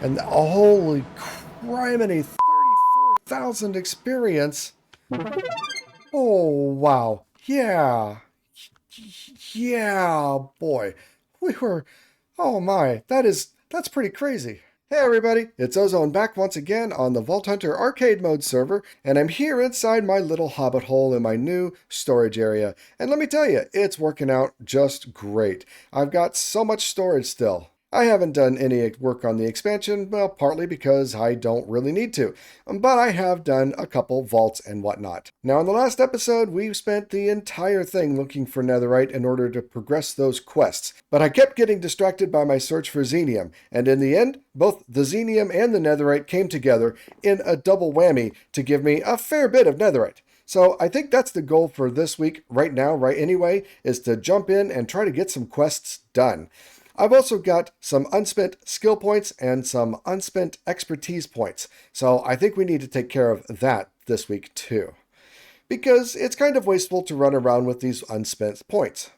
And holy criminy, 34,000 experience. Oh, wow. Yeah. Yeah, boy. We were, oh my, that's pretty crazy. Hey everybody, it's Ozone back once again on the Vault Hunter arcade mode server, and I'm here inside my little hobbit hole in my new storage area. And let me tell you, it's working out just great. I've got so much storage still. I haven't done any work on the expansion, well, partly because I don't really need to, but I have done a couple vaults and whatnot. Now, in the last episode, we spent the entire thing looking for netherite in order to progress those quests, but I kept getting distracted by my search for xenium, and in the end, both the xenium and the netherite came together in a double whammy to give me a fair bit of netherite. So I think that's the goal for this week right now, right anyway, is to jump in and try to get some quests done. I've also got some unspent skill points and some unspent expertise points, so I think we need to take care of that this week too, because it's kind of wasteful to run around with these unspent points.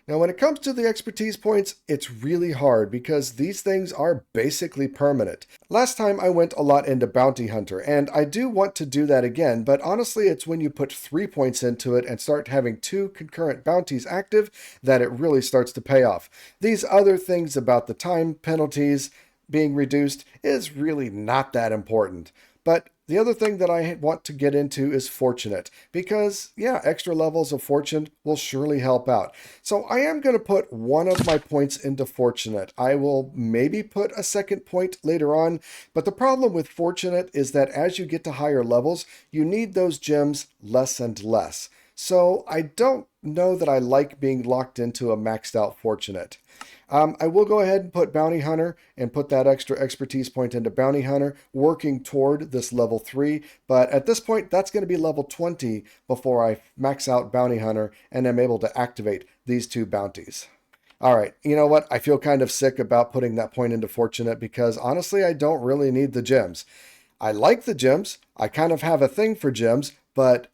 Now, when it comes to the expertise points, it's really hard because these things are basically permanent. Last time I went a lot into Bounty Hunter, and I do want to do that again, but honestly it's when you put 3 points into it and start having 2 concurrent bounties active that it really starts to pay off. These other things about the time penalties being reduced is really not that important. But the other thing that I want to get into is Fortunate, because, yeah, extra levels of Fortune will surely help out. So I am going to put one of my points into Fortunate. I will maybe put a second point later on, but the problem with Fortunate is that as you get to higher levels, you need those gems less and less. So I don't know that I like being locked into a maxed out Fortunate. I will go ahead and put Bounty Hunter and put that extra expertise point into Bounty Hunter, working toward this level 3. But at this point, that's going to be level 20 before I max out Bounty Hunter and am able to activate these 2 bounties. All right, you know what? I feel kind of sick about putting that point into Fortunate because honestly, I don't really need the gems. I like the gems. I kind of have a thing for gems, but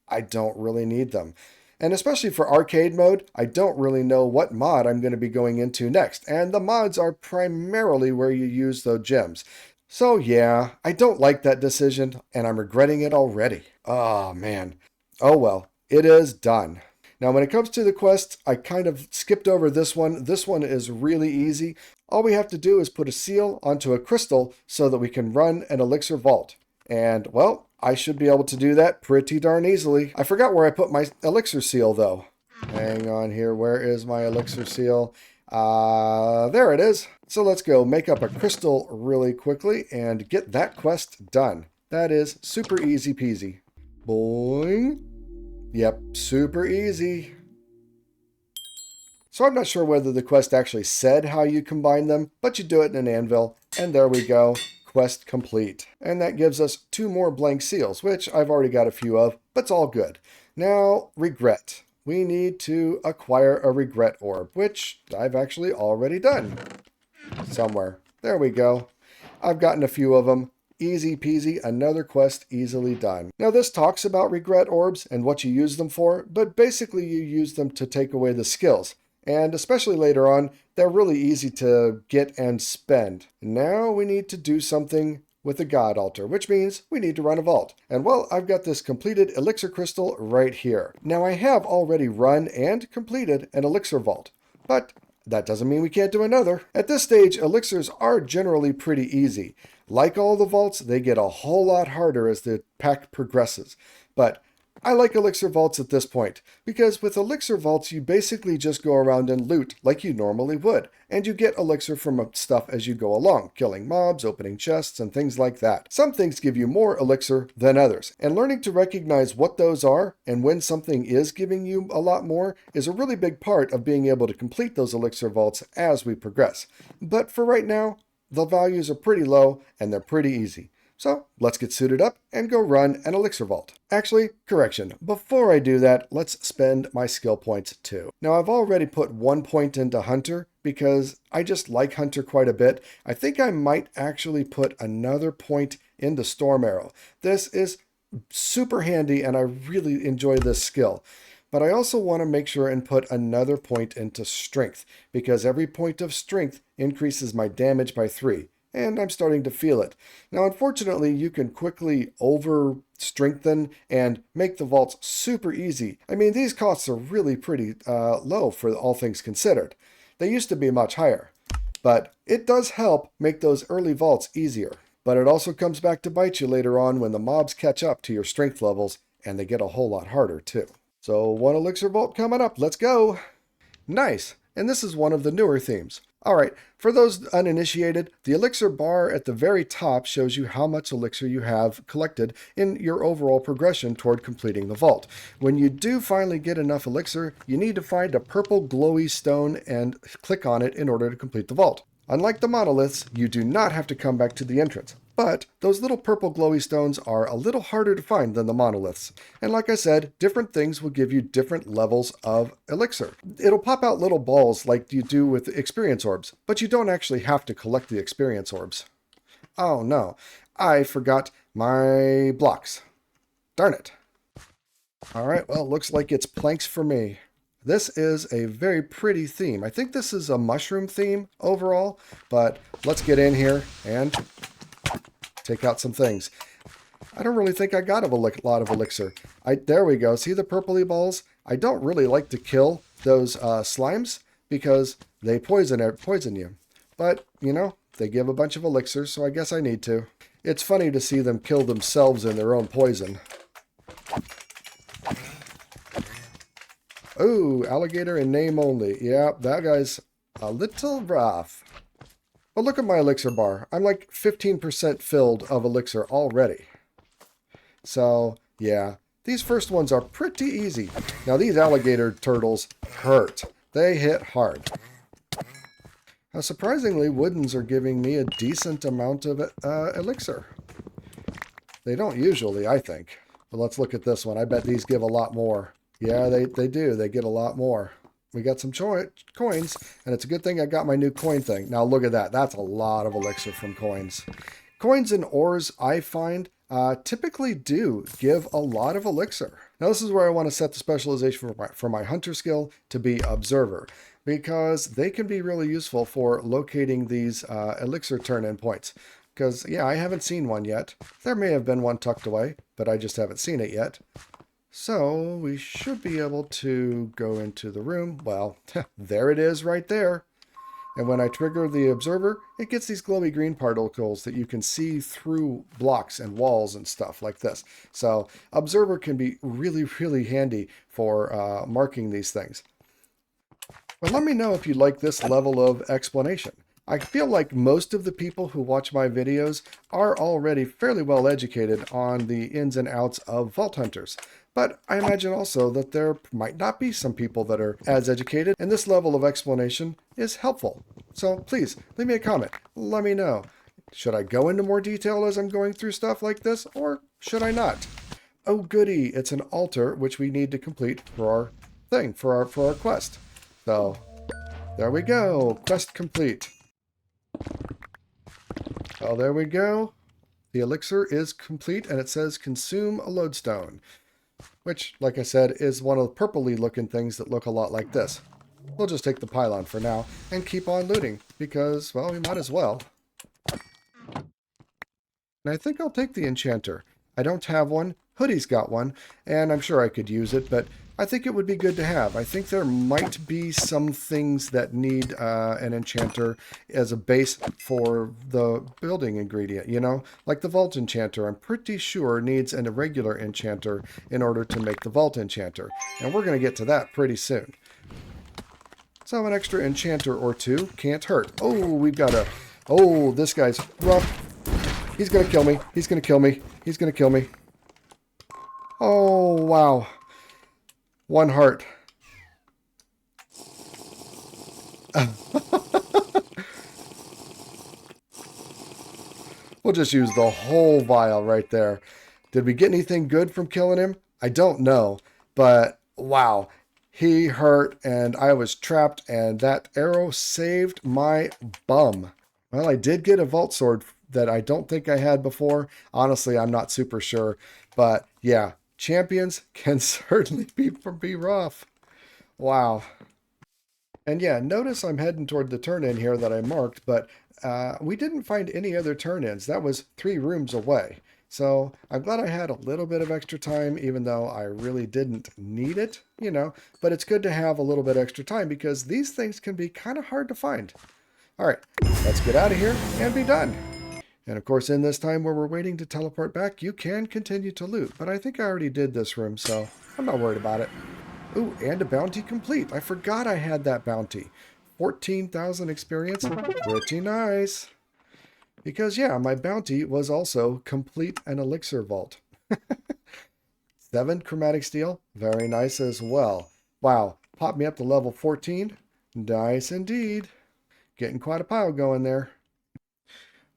I don't really need them. And especially for arcade mode, I don't really know what mod I'm going to be going into next, and the mods are primarily where you use those gems. So yeah, I don't like that decision, and I'm regretting it already. Oh man. Oh well, it is done. Now when it comes to the quests, I kind of skipped over this one. This one is really easy. All we have to do is put a seal onto a crystal so that we can run an elixir vault. And, well, I should be able to do that pretty darn easily. I forgot where I put my elixir seal, though. Hang on here. Where is my elixir seal? There it is. So let's go make up a crystal really quickly and get that quest done. That is super easy peasy. Boing. Yep, super easy. So I'm not sure whether the quest actually said how you combine them, but you do it in an anvil, and there we go. Quest complete. And that gives us 2 more blank seals, which I've already got a few of, but it's all good. Now, regret. We need to acquire a regret orb, which I've actually already done. Somewhere. There we go. I've gotten a few of them. Easy peasy, another quest easily done. Now this talks about regret orbs and what you use them for, but basically you use them to take away the skills. And especially later on, they're really easy to get and spend. Now we need to do something with the God Altar, which means we need to run a vault. And well, I've got this completed elixir crystal right here. Now I have already run and completed an elixir vault, but that doesn't mean we can't do another. At this stage, elixirs are generally pretty easy. Like all the vaults, they get a whole lot harder as the pack progresses. But I like elixir vaults at this point, because with elixir vaults you basically just go around and loot like you normally would, and you get elixir from stuff as you go along, killing mobs, opening chests, and things like that. Some things give you more elixir than others, and learning to recognize what those are and when something is giving you a lot more is a really big part of being able to complete those elixir vaults as we progress. But for right now, the values are pretty low and they're pretty easy. So let's get suited up and go run an elixir vault. Actually, correction, before I do that, let's spend my skill points too. Now I've already put 1 point into Hunter because I just like Hunter quite a bit. I think I might actually put another point into Storm Arrow. This is super handy and I really enjoy this skill. But I also want to make sure and put another point into Strength because every point of Strength increases my damage by 3. and I'm starting to feel it. Now, unfortunately, you can quickly over strengthen and make the vaults super easy. I mean, these costs are really pretty low for all things considered. They used to be much higher, but it does help make those early vaults easier. But it also comes back to bite you later on when the mobs catch up to your strength levels, and they get a whole lot harder too. So one elixir vault coming up. Let's go. Nice. And this is one of the newer themes. All right, for those uninitiated, the elixir bar at the very top shows you how much elixir you have collected in your overall progression toward completing the vault. When you do finally get enough elixir, you need to find a purple glowy stone and click on it in order to complete the vault. Unlike the monoliths, you do not have to come back to the entrance. But those little purple glowy stones are a little harder to find than the monoliths. And like I said, different things will give you different levels of elixir. It'll pop out little balls like you do with experience orbs, but you don't actually have to collect the experience orbs. Oh no, I forgot my blocks. Darn it. All right, well, looks like it's planks for me. This is a very pretty theme. I think this is a mushroom theme overall, but let's get in here and take out some things. I don't really think I got a lot of elixir. There we go. See the purpley balls? I don't really like to kill those slimes because they poison you. But, you know, they give a bunch of elixir, so I guess I need to. It's funny to see them kill themselves in their own poison. Ooh, alligator in name only. Yeah, that guy's a little rough. But look at my elixir bar. I'm like 15% filled of elixir already. So, yeah, these first ones are pretty easy. Now, these alligator turtles hurt. They hit hard. Now, surprisingly, woodens are giving me a decent amount of elixir. They don't usually, I think. But let's look at this one. I bet these give a lot more. Yeah, they do. They get a lot more. We got some coins, and it's a good thing I got my new coin thing. Now look at that. That's a lot of elixir from coins. Coins and ores, I find, typically do give a lot of elixir. Now this is where I want to set the specialization for my hunter skill to be observer, because they can be really useful for locating these elixir turn-in points. Because, yeah, I haven't seen one yet. There may have been one tucked away, but I just haven't seen it yet. So we should be able to go into the room. Well, there it is right there. And when I trigger the observer, it gets these glowy green particles that you can see through blocks and walls and stuff like this. So observer can be really, really handy for marking these things. But let me know if you like this level of explanation. I feel like most of the people who watch my videos are already fairly well educated on the ins and outs of Vault Hunters. But I imagine also that there might not be some people that are as educated, and this level of explanation is helpful. So please, leave me a comment. Let me know. Should I go into more detail as I'm going through stuff like this, or should I not? Oh goody, it's an altar which we need to complete for our thing, for our quest. So, there we go. Quest complete. Oh, there we go. The elixir is complete, and it says consume a lodestone, which, like I said, is one of the purpley looking things that look a lot like this. We'll just take the pylon for now and keep on looting because, well, we might as well. And I think I'll take the enchanter. I don't have one. Hoodie's got one, and I'm sure I could use it, but I think it would be good to have. I think there might be some things that need an enchanter as a base for the building ingredient, you know? Like the vault enchanter, I'm pretty sure needs an irregular enchanter in order to make the vault enchanter. And we're going to get to that pretty soon. So an extra enchanter or two can't hurt. Oh, we've got a... Oh, this guy's rough. He's going to kill me. He's going to kill me. He's going to kill me. Oh, wow. One heart. We'll just use the whole vial right there. Did we get anything good from killing him? I don't know. But, wow. He hurt, and I was trapped, and that arrow saved my bum. Well, I did get a vault sword that I don't think I had before. Honestly, I'm not super sure. But, yeah. Champions can certainly be rough. Wow. And yeah, notice I'm heading toward the turn-in here that I marked, but we didn't find any other turn-ins. That was 3 rooms away. So I'm glad I had a little bit of extra time, even though I really didn't need it, you know. But it's good to have a little bit extra time because these things can be kind of hard to find. All right, let's get out of here and be done. And of course, in this time where we're waiting to teleport back, you can continue to loot. But I think I already did this room, so I'm not worried about it. Ooh, and a bounty complete. I forgot I had that bounty. 14,000 experience. Pretty nice. Because, yeah, my bounty was also complete an elixir vault. 7 chromatic steel. Very nice as well. Wow. Popped me up to level 14. Nice indeed. Getting quite a pile going there.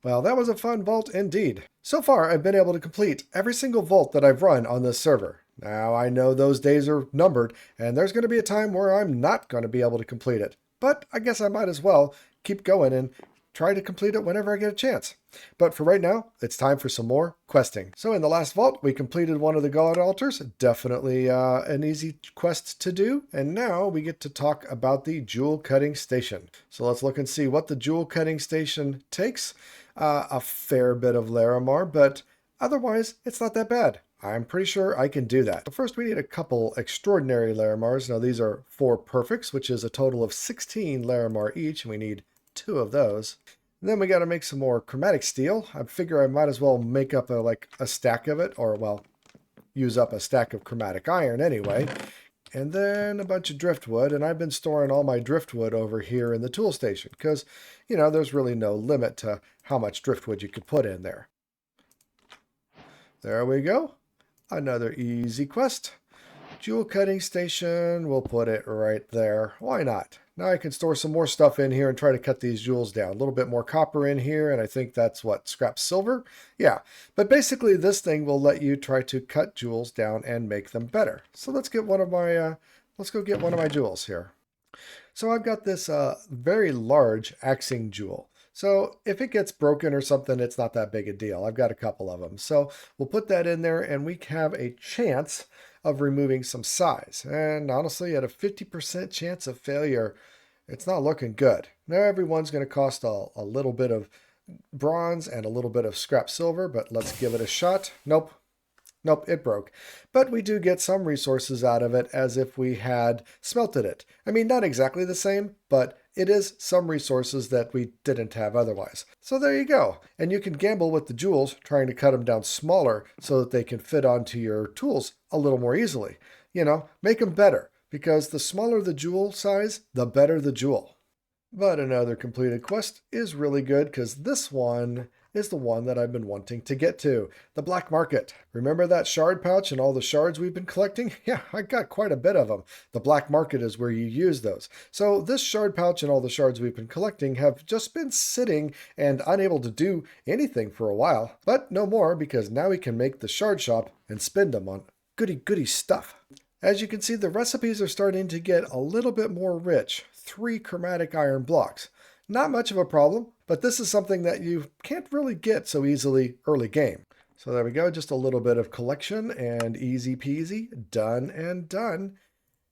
Well, that was a fun vault indeed. So far, I've been able to complete every single vault that I've run on this server. Now, I know those days are numbered, and there's going to be a time where I'm not going to be able to complete it. But I guess I might as well keep going and try to complete it whenever I get a chance. But for right now, it's time for some more questing. So in the last vault, we completed one of the god altars. Definitely an easy quest to do. And now we get to talk about the jewel cutting station. So let's look and see what the jewel cutting station takes. A fair bit of Larimar, but otherwise, it's not that bad. I'm pretty sure I can do that. But first, we need a couple extraordinary Larimars. Now, these are 4 perfects, which is a total of 16 Larimar each, and we need 2 of those. And then we got to make some more chromatic steel. I figure I might as well make up a stack of it, or, well, use up a stack of chromatic iron anyway. And then a bunch of driftwood, and I've been storing all my driftwood over here in the tool station, because, you know, there's really no limit to how much driftwood you could put in there. There we go. Another easy quest. Jewel cutting station, we'll put it right there. Why not? Now I can store some more stuff in here and try to cut these jewels down. A little bit more copper in here, and I think that's what, scrap silver? Yeah, but basically this thing will let you try to cut jewels down and make them better. So let's get one of my, let's go get one of my jewels here. So I've got this very large axing jewel. So if it gets broken or something, it's not that big a deal. I've got a couple of them. So we'll put that in there and we have a chance of removing some size. And honestly, at a 50% chance of failure, it's not looking good. Now everyone's going to cost a little bit of bronze and a little bit of scrap silver, but let's give it a shot. Nope. Nope, it broke. But we do get some resources out of it as if we had smelted it. I mean, not exactly the same, but it is some resources that we didn't have otherwise. So there you go. And you can gamble with the jewels, trying to cut them down smaller so that they can fit onto your tools a little more easily. You know, make them better, because the smaller the jewel size, the better the jewel. But another completed quest is really good, because this one is the one that I've been wanting to get to, the black market. Remember that shard pouch and all the shards we've been collecting? Yeah, I got quite a bit of them. The black market is where you use those. So this shard pouch and all the shards we've been collecting have just been sitting and unable to do anything for a while. But no more, because now we can make the shard shop and spend them on goody stuff. As you can see, the recipes are starting to get a little bit more rich. 3 chromatic iron blocks. Not much of a problem, but this is something that you can't really get so easily early game. So there we go, just a little bit of collection and easy peasy, done and done.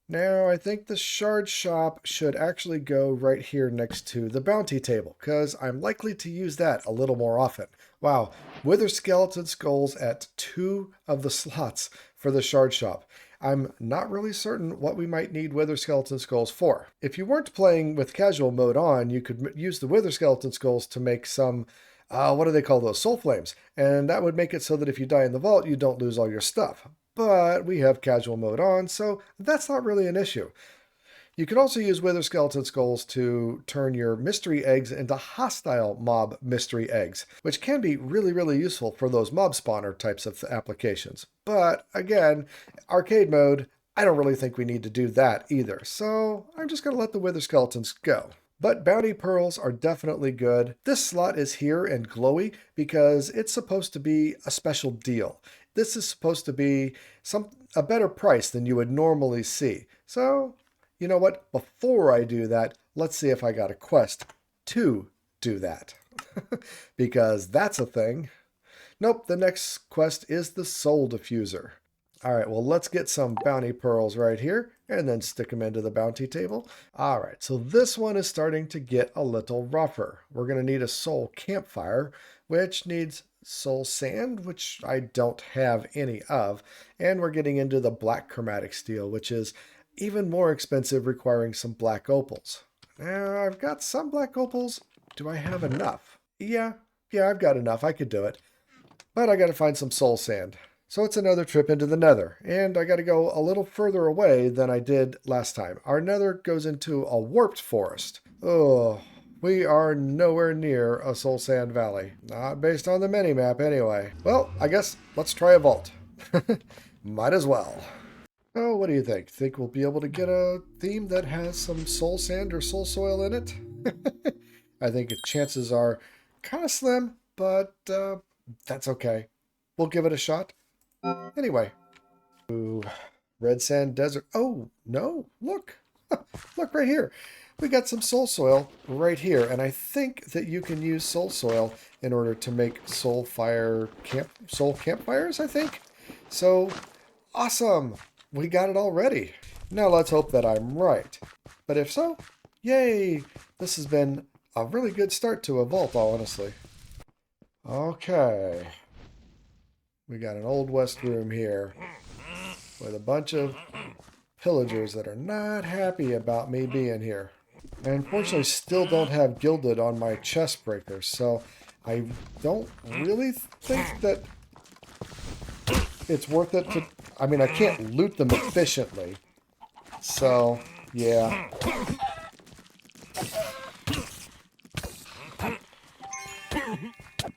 Now I think the shard shop should actually go right here next to the bounty table, because I'm likely to use that a little more often. Wow, wither skeleton skulls at 2 of the slots for the shard shop. I'm not really certain what we might need wither skeleton skulls for. If you weren't playing with casual mode on, you could use the wither skeleton skulls to make some, what do they call those, soul flames. And that would make it so that if you die in the vault, you don't lose all your stuff. But we have casual mode on, so that's not really an issue. You can also use wither skeleton skulls to turn your mystery eggs into hostile mob mystery eggs, which can be really useful for those mob spawner types of applications. But again, arcade mode, I don't really think we need to do that either, so I'm just going to let the wither skeletons go. But bounty pearls are definitely good. This slot is here and glowy because it's supposed to be a special deal. This is supposed to be a better price than you would normally see. So, you know what? Before I do that, let's see if I got a quest to do that. Because that's a thing. Nope, the next quest is the soul diffuser. All right, well, let's get some bounty pearls right here and then stick them into the bounty table. All right, so this one is starting to get a little rougher. We're going to need a soul campfire, which needs soul sand, which I don't have any of. And we're getting into the black chromatic steel, which is even more expensive, requiring some black opals. Now, I've got some black opals. Do I have enough? Yeah, I've got enough. I could do it. But I got to find some soul sand. So it's another trip into the nether, and I got to go a little further away than I did last time. Our nether goes into a warped forest. Oh, we are nowhere near a soul sand valley. Not based on the minimap anyway. Well, I guess let's try a vault. Might as well. Oh, what do you think? Think we'll be able to get a theme that has some soul sand or soul soil in it? I think chances are kind of slim, but that's okay. We'll give it a shot. Anyway. Ooh, red sand desert. Oh, no. Look. Look right here. We got some soul soil right here. And I think that you can use soul soil in order to make soul campfires, I think. So, awesome. We got it already. Now let's hope that I'm right. But if so, yay. This has been a really good start to a vault, honestly. Okay. We got an Old West room here with a bunch of pillagers that are not happy about me being here. I unfortunately still don't have gilded on my chest breakers, so I don't really think that it's worth it to... I mean, I can't loot them efficiently. So, yeah.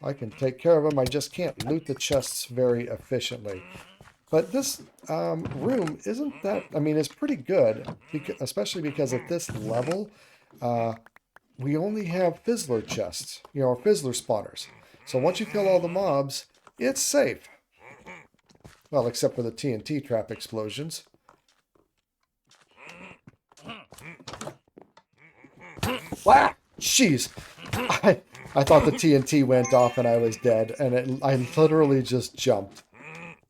I can take care of them. I just can't loot the chests very efficiently. But this room isn't that... I mean, it's pretty good, especially because at this level, we only have fizzler chests, or fizzler spawners. So once you kill all the mobs, it's safe. Well, except for the TNT trap explosions. Wow! Jeez! I thought the TNT went off and I was dead, and I literally just jumped.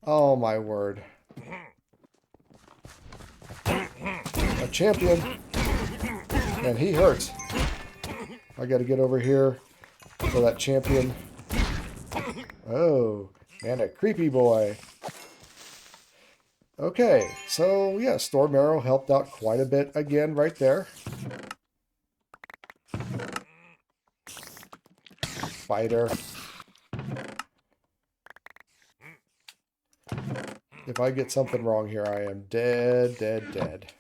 Oh my word. A champion. And he hurts. I gotta get over here for that champion. Oh, and a creepy boy. Okay, so yeah, Storm Arrow helped out quite a bit again right there. Spider. If I get something wrong here, I am dead, dead, dead.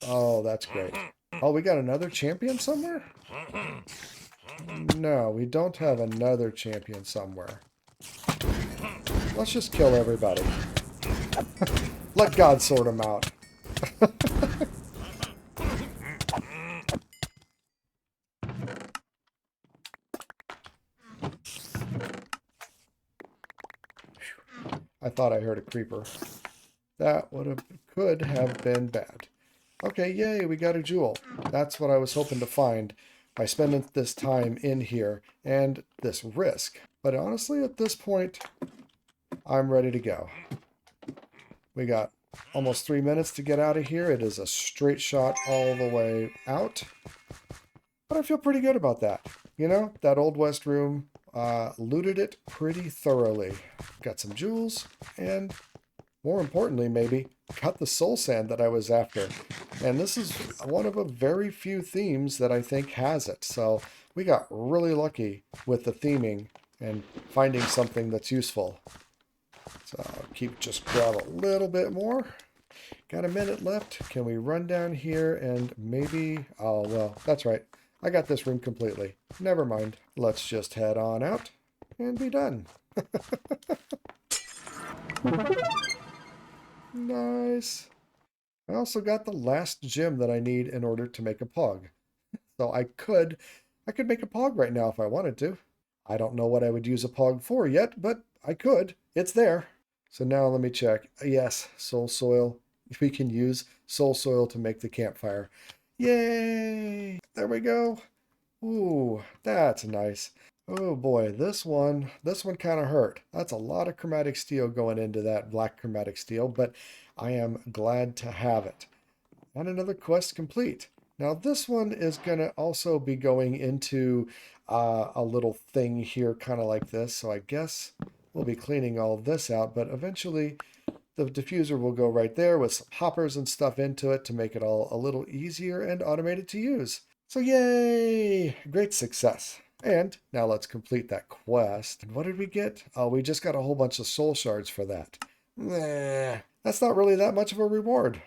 Oh, that's great. Oh, we got another champion somewhere? No, we don't have another champion somewhere. Let's just kill everybody. Let God sort them out. I thought I heard a creeper. That could have been bad. Okay, yay, we got a jewel. That's what I was hoping to find by spending this time in here and this risk. But honestly, at this point, I'm ready to go. We got almost 3 minutes to get out of here. It is a straight shot all the way out. But I feel pretty good about that. You know, that Old West room, looted it pretty thoroughly. Got some jewels, and more importantly, maybe, got the soul sand that I was after. And this is one of a very few themes that I think has it. So we got really lucky with the theming and finding something that's useful. So I'll just grab a little bit more. Got a minute left. Can we run down here and maybe... Oh, well, that's right. I got this room completely. Never mind. Let's just head on out and be done. Nice. I also got the last gem that I need in order to make a pog. So I could make a pog right now if I wanted to. I don't know what I would use a pog for yet, but I could. It's there. So now let me check. Yes, soul soil. We can use soul soil to make the campfire. Yay! There we go. Ooh, that's nice. Oh boy, this one kind of hurt. That's a lot of chromatic steel going into that black chromatic steel, but I am glad to have it. And another quest complete. Now this one is going to also be going into a little thing here, kind of like this. So I guess we'll be cleaning all this out, but eventually the diffuser will go right there with some hoppers and stuff into it to make it all a little easier and automated to use. So yay! Great success. And now let's complete that quest. And what did we get? Oh, we just got a whole bunch of soul shards for that. Nah, that's not really that much of a reward.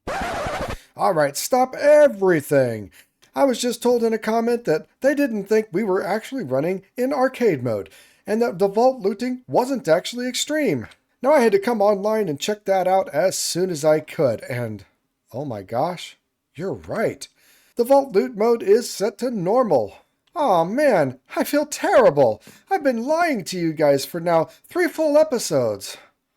All right, stop everything. I was just told in a comment that they didn't think we were actually running in arcade mode, and that the vault looting wasn't actually extreme. Now I had to come online and check that out as soon as I could, and oh my gosh, you're right. The vault loot mode is set to normal. Aw man, I feel terrible. I've been lying to you guys for now 3 full episodes.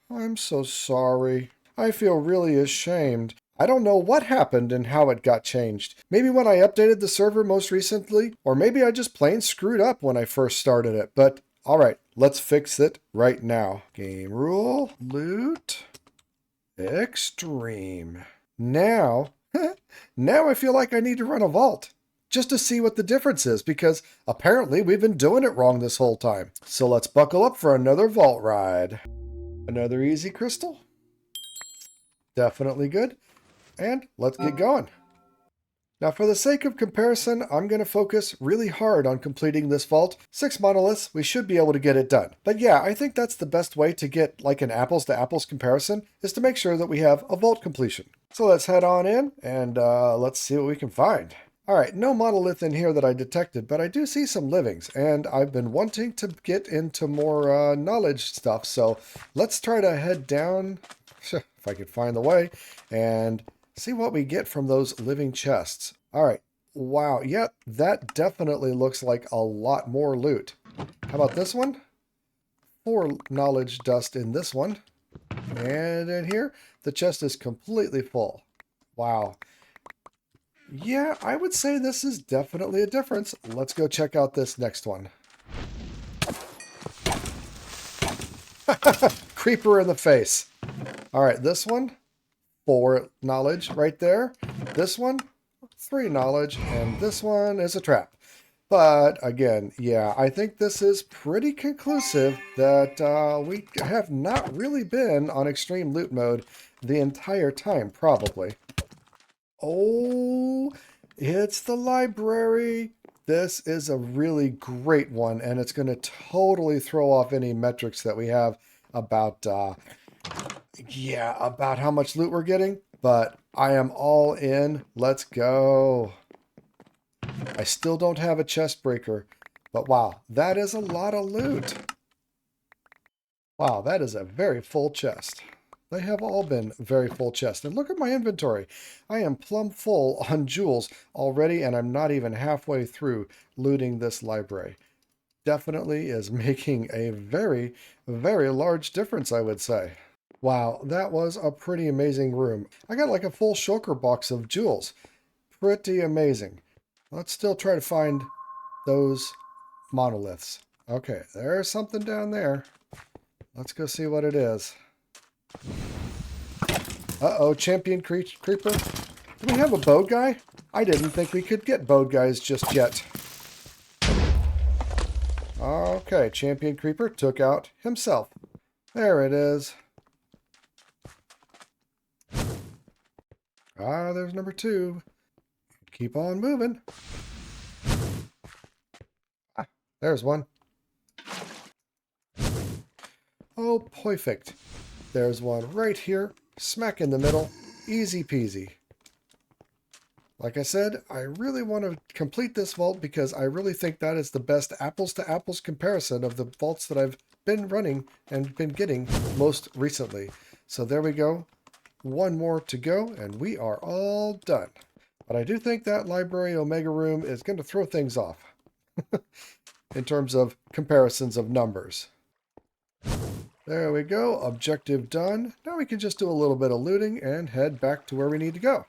I'm so sorry. I feel really ashamed. I don't know what happened and how it got changed. Maybe when I updated the server most recently, or maybe I just plain screwed up when I first started it. But alright, let's fix it right now. Game rule, loot, extreme. Now I feel like I need to run a vault. Just to see what the difference is, because apparently we've been doing it wrong this whole time. So let's buckle up for another vault ride. Another easy crystal. Definitely good. And let's get going. Now for the sake of comparison, I'm going to focus really hard on completing this vault. 6 monoliths, we should be able to get it done. But yeah, I think that's the best way to get like an apples to apples comparison, is to make sure that we have a vault completion. So let's head on in and let's see what we can find. All right, no monolith in here that I detected, but I do see some livings, and I've been wanting to get into more knowledge stuff, so let's try to head down, if I could find the way, and see what we get from those living chests. All right, wow, yep, that definitely looks like a lot more loot. How about this one? 4 knowledge dust in this one, and in here, the chest is completely full. Wow. Yeah, I would say this is definitely a difference. Let's go check out this next one. Creeper in the face. All right, this one, 4 knowledge right there. This one, 3 knowledge, and this one is a trap. But again, yeah, I think this is pretty conclusive that we have not really been on extreme loot mode the entire time, probably. Oh, it's the library. This is a really great one, and it's going to totally throw off any metrics that we have about, about how much loot we're getting. But I am all in. Let's go. I still don't have a chest breaker, but wow, that is a lot of loot. Wow, that is a very full chest. They have all been very full chests. And look at my inventory. I am plumb full on jewels already, and I'm not even halfway through looting this library. Definitely is making a very, very large difference, I would say. Wow, that was a pretty amazing room. I got like a full shulker box of jewels. Pretty amazing. Let's still try to find those monoliths. Okay, there's something down there. Let's go see what it is. Uh-oh, champion creeper. Do we have a bow guy? I didn't think we could get bow guys just yet. Okay, champion creeper took out himself. There it is. Ah, there's number 2. Keep on moving. Ah, there's one. Oh, perfect. There's one right here, smack in the middle, easy peasy. Like I said, I really want to complete this vault because I really think that is the best apples to apples comparison of the vaults that I've been running and been getting most recently. So there we go. 1 more to go and we are all done. But I do think that library Omega room is going to throw things off in terms of comparisons of numbers. There we go, objective done. Now we can just do a little bit of looting and head back to where we need to go.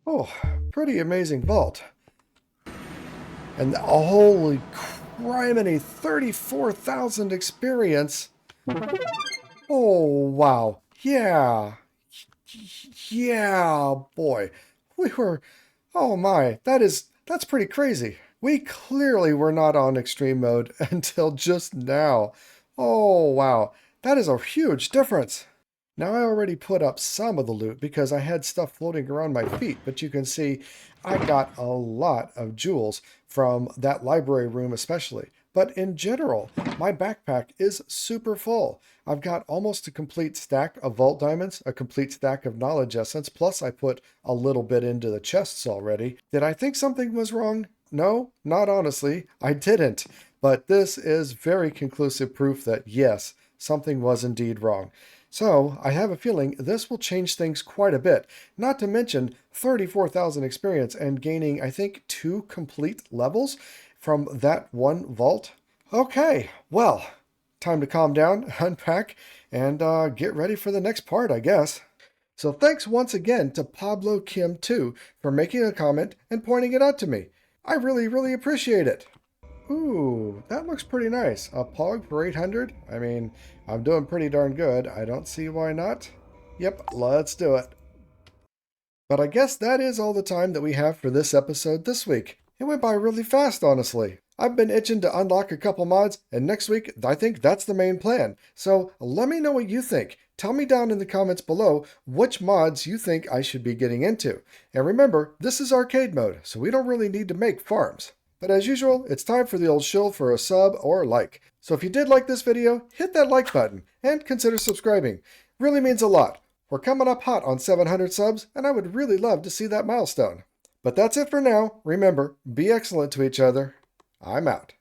Oh, pretty amazing vault. And holy criminy, 34,000 experience. Oh, wow. Yeah. Yeah, boy. We were, oh my, that's pretty crazy. We clearly were not on extreme mode until just now. Oh, wow. That is a huge difference. Now I already put up some of the loot because I had stuff floating around my feet, but you can see I got a lot of jewels from that library room especially. But in general, my backpack is super full. I've got almost a complete stack of vault diamonds, a complete stack of knowledge essence, plus I put a little bit into the chests already. Did I think something was wrong? No, not honestly. I didn't. But this is very conclusive proof that yes, something was indeed wrong. So, I have a feeling this will change things quite a bit, not to mention 34,000 experience and gaining, I think, 2 complete levels from that one vault. Okay, well, time to calm down, unpack, and get ready for the next part, I guess. So thanks once again to Pablo Kim 2 for making a comment and pointing it out to me. I really, really appreciate it. Ooh, that looks pretty nice. A Pog for 800? I mean, I'm doing pretty darn good. I don't see why not. Yep, let's do it. But I guess that is all the time that we have for this episode this week. It went by really fast, honestly. I've been itching to unlock a couple mods, and next week I think that's the main plan. So let me know what you think. Tell me down in the comments below which mods you think I should be getting into. And remember, this is arcade mode, so we don't really need to make farms. But as usual, it's time for the old shill for a sub or like. So if you did like this video, hit that like button and consider subscribing. Really means a lot. We're coming up hot on 700 subs, and I would really love to see that milestone. But that's it for now. Remember, be excellent to each other. I'm out.